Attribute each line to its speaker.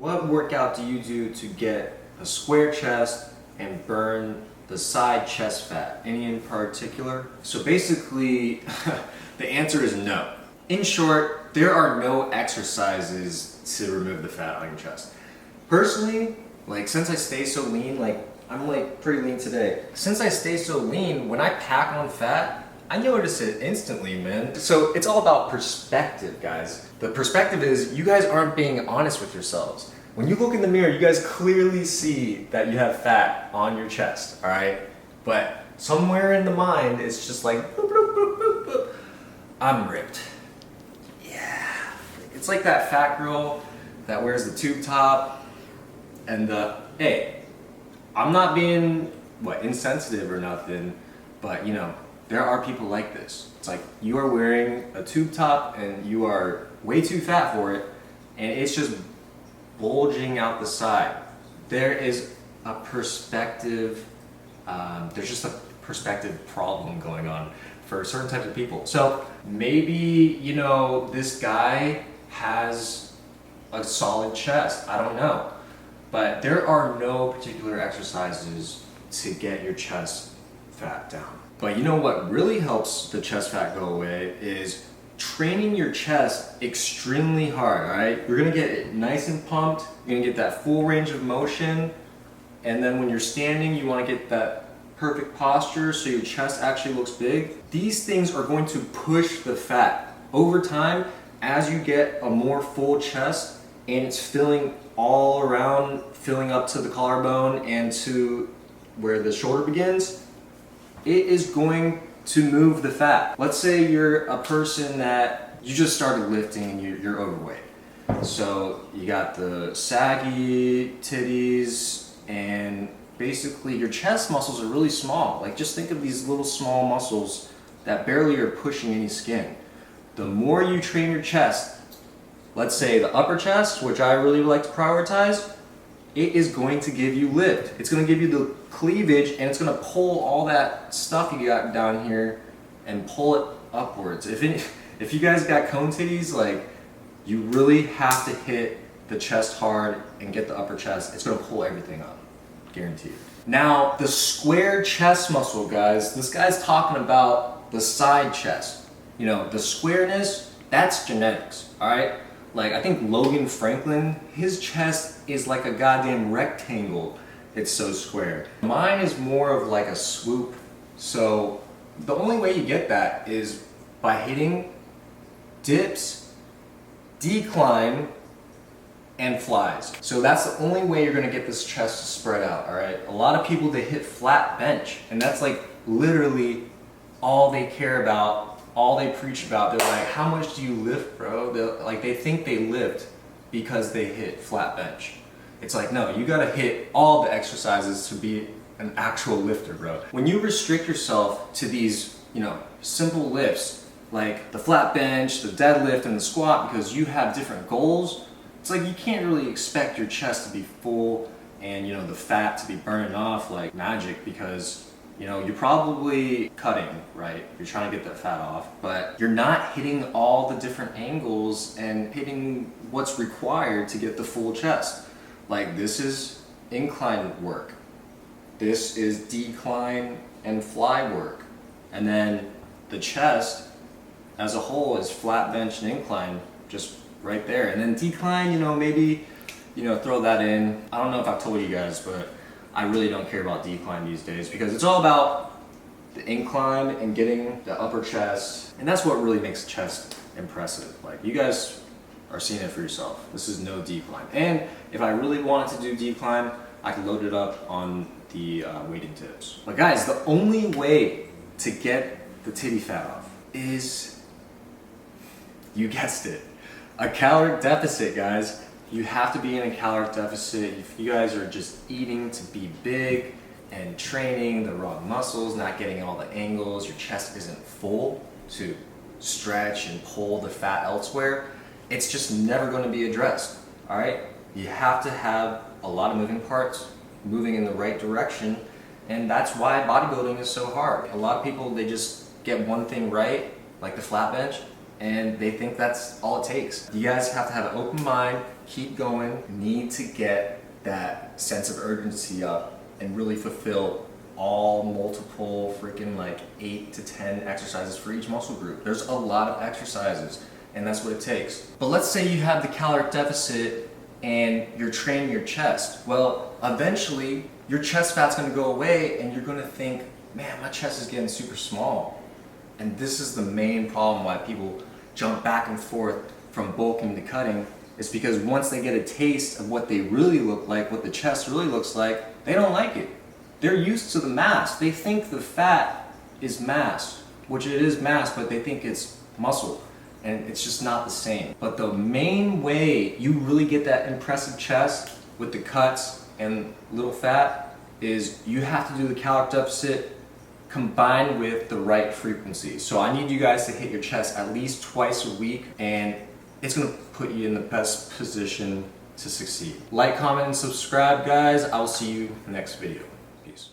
Speaker 1: What workout do you do to get a square chest and burn the side chest fat? Any in particular? So basically, the answer is no. In short, there are no exercises to remove the fat on your chest. Personally, since I stay so lean, I'm pretty lean today. Since I stay so lean, when I pack on fat, I notice it instantly, man. So it's all about perspective, guys. The perspective is you guys aren't being honest with yourselves. When you look in the mirror, you guys clearly see that you have fat on your chest, all right? But somewhere in the mind, it's just like, boop, boop, boop, boop, boop. I'm ripped. Yeah. It's like that fat girl that wears the tube top and hey, I'm not being, insensitive or nothing, but there are people like this. It's like you are wearing a tube top and you are way too fat for it, and it's just bulging out the side. There is a perspective, there's just a perspective problem going on for certain types of people. So maybe, this guy has a solid chest, I don't know. But there are no particular exercises to get your chest fat down. But you know what really helps the chest fat go away is training your chest extremely hard, all right? You're gonna get it nice and pumped, you're gonna get that full range of motion, and then when you're standing, you wanna get that perfect posture so your chest actually looks big. These things are going to push the fat. Over time, as you get a more full chest and it's filling all around, filling up to the collarbone and to where the shoulder begins, it is going to move the fat. Let's say you're a person that you just started lifting and you're overweight. So you got the saggy titties and basically your chest muscles are really small. Just think of these little small muscles that barely are pushing any skin. The more you train your chest, let's say the upper chest, which I really like to prioritize, it is going to give you lift. It's going to give you the cleavage and it's going to pull all that stuff you got down here and pull it upwards. If you guys got cone titties, you really have to hit the chest hard and get the upper chest. It's going to pull everything up, guaranteed. Now, the square chest muscle, guys, this guy's talking about the side chest. The squareness, that's genetics, all right? I think Logan Franklin, his chest is like a goddamn rectangle. It's so square. Mine is more of like a swoop. So the only way you get that is by hitting dips, decline, and flies. So that's the only way you're gonna get this chest to spread out, all right? A lot of people, they hit flat bench, and that's literally all they care about, all they preach about. They're like, how much do you lift, bro? They think they lift because they hit flat bench. It's like, no, you gotta hit all the exercises to be an actual lifter, bro. When you restrict yourself to these, simple lifts, like the flat bench, the deadlift, and the squat, because you have different goals, it's like you can't really expect your chest to be full and, the fat to be burning off like magic, because you're probably cutting, right? You're trying to get that fat off, but you're not hitting all the different angles and hitting what's required to get the full chest. This is incline work. This is decline and fly work. And then the chest as a whole is flat bench and incline, just right there. And then decline, maybe, throw that in. I don't know if I've told you guys, but I really don't care about decline these days because it's all about the incline and getting the upper chest. And that's what really makes chest impressive. You guys are seeing it for yourself. This is no decline. And if I really wanted to do decline, I could load it up on the weighted dips. But guys, the only way to get the titty fat off is, you guessed it, a caloric deficit, guys. You have to be in a caloric deficit. If you guys are just eating to be big and training the wrong muscles, not getting all the angles, your chest isn't full to stretch and pull the fat elsewhere, it's just never going to be addressed, all right? You have to have a lot of moving parts moving in the right direction, and that's why bodybuilding is so hard. A lot of people, they just get one thing right, like the flat bench, and they think that's all it takes. You guys have to have an open mind, keep going. You need to get that sense of urgency up and really fulfill all multiple freaking like 8 to 10 exercises for each muscle group. There's a lot of exercises, and that's what it takes. But let's say you have the caloric deficit and you're training your chest. Well, eventually your chest fat's gonna go away and you're gonna think, man, my chest is getting super small. And this is the main problem why people jump back and forth from bulking to cutting, is because once they get a taste of what they really look like, what the chest really looks like, they don't like it. They're used to the mass. They think the fat is mass, which it is mass, but they think it's muscle. And it's just not the same. But the main way you really get that impressive chest with the cuts and little fat is you have to do the caloric deficit combined with the right frequency. So I need you guys to hit your chest at least twice a week, and it's gonna put you in the best position to succeed. Like, comment, and subscribe, guys. I will see you in the next video. Peace.